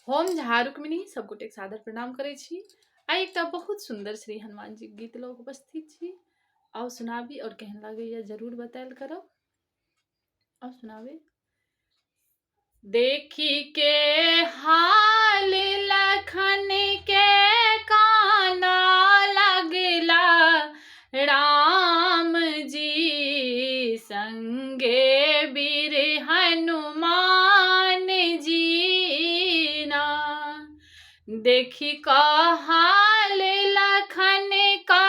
हम झा रुक्मिणी सबगोटे सादर प्रणाम करै छी। आइ एकटा बहुत सुंदर श्री हनुमान जी गीत लऽ कऽ उपस्थित छी। आओ सुनाबी और केहन लागैया जरूर बतायल करब। आओ सुनाबी। देखी के हाल लखन के काना लगला राम जी संगे वीर हनुमान जी ना। देखी का हाल लखन का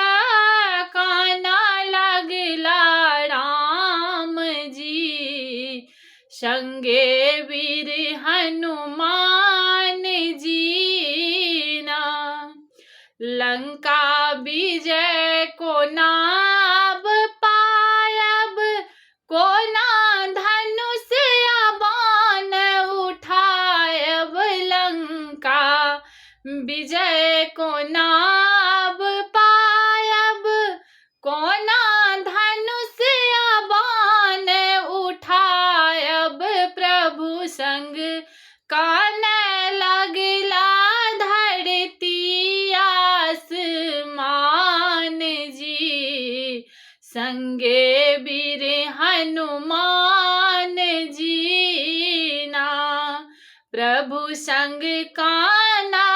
काना लगला राम जी संगे वीर हनुमान जी ना। लंका विजय को नाब पायब को ना धनुष बाण उठायब। लंका विजय को नाब पायब को ना धनुष बाण उठायब। प्रभु संग कान लगला धरती आसमान जी संगे वीर हनुमान जी ना। प्रभु संग काना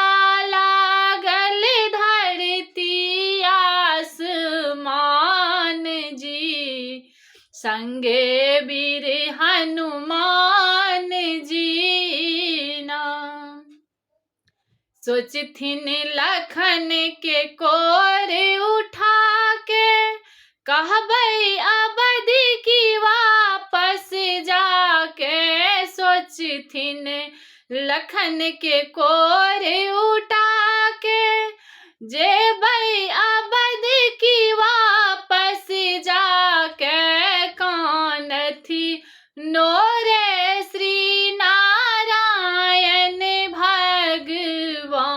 लागल धरती आसमान जी संगे वीर हनुमान जी ना। सोचथिन लखन के कोर उठा के कहबै अवधि की वापस जाके। सोचथिन लखन के कोर उठा के जेबै अवधि की वापस जाके। कानथि नोरे श्री नारायण भगवान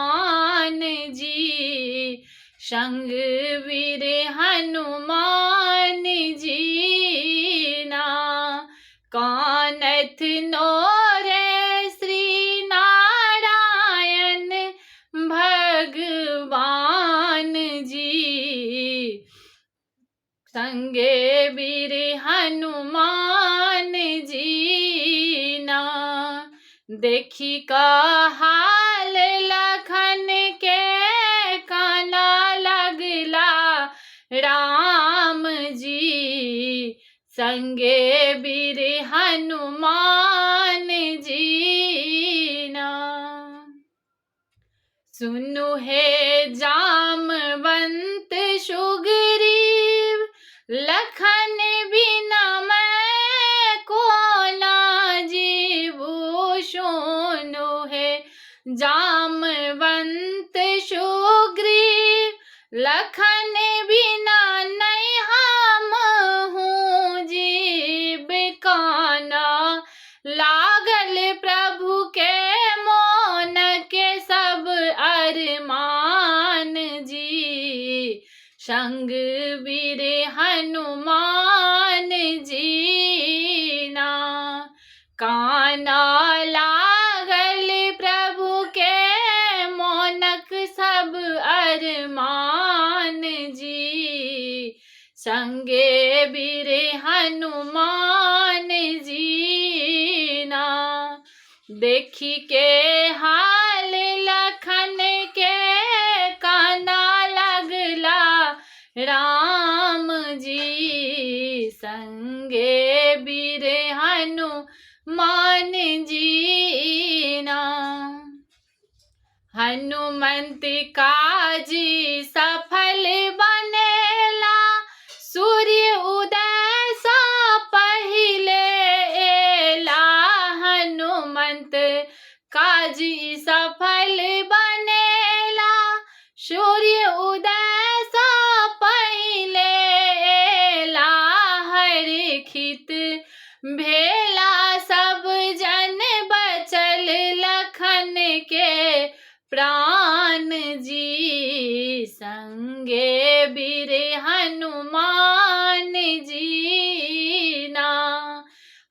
जी संग वीर हनुमान जी ना। कानथ नोरे श्री नारायण भगवान जी संगे वीर हनुमान जी ना। देखी का हाल लखन के काना लगला राम जी संगे वीर हनुमान जी ना। सुनु हे जामवंत सुग्रीव लखन बिना मैं को ना जीवू। सुनु हे जामवंत सुग्रीव लखन बिना नहीं हम हूँ जीव। काना लागल प्रभु के मोन के सब अरमान जी संग वीर हनुमान जी ना। काना लागल प्रभु के मोनक सब अरमान जी संगे वीर हनुमान जी ना। देखी के हाल लखन के काना लगला राम जी संगे वीर हनुमान जी ना। हनुमंत काजी सफल बनेला सूर्य उदय सा पहिले एला। हनुमंत काजी सफल बनेला सूर्य उदय सा पहिले एला। हरखित भेला सब जन बचल लखन के प्राण जी संगे वीर हनुमान जी ना।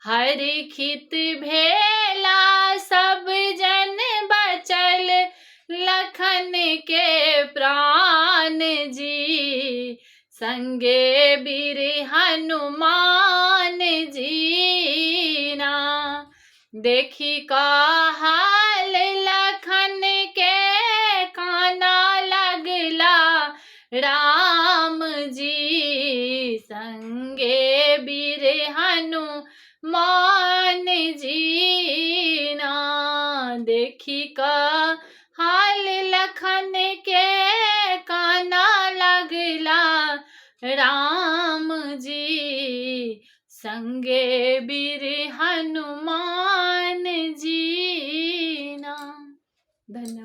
हरखित भेला सब जन बचल लखन के प्राण जी, संगे वीर हनुमान जी ना। देखी का हाल लखन के काना लगला राम जी, संगे वीर हनुमान जी ना। देखी का हाल लखन के काना लगला राम जी, संगे वीर हनुमान जी ना। धन्यवाद।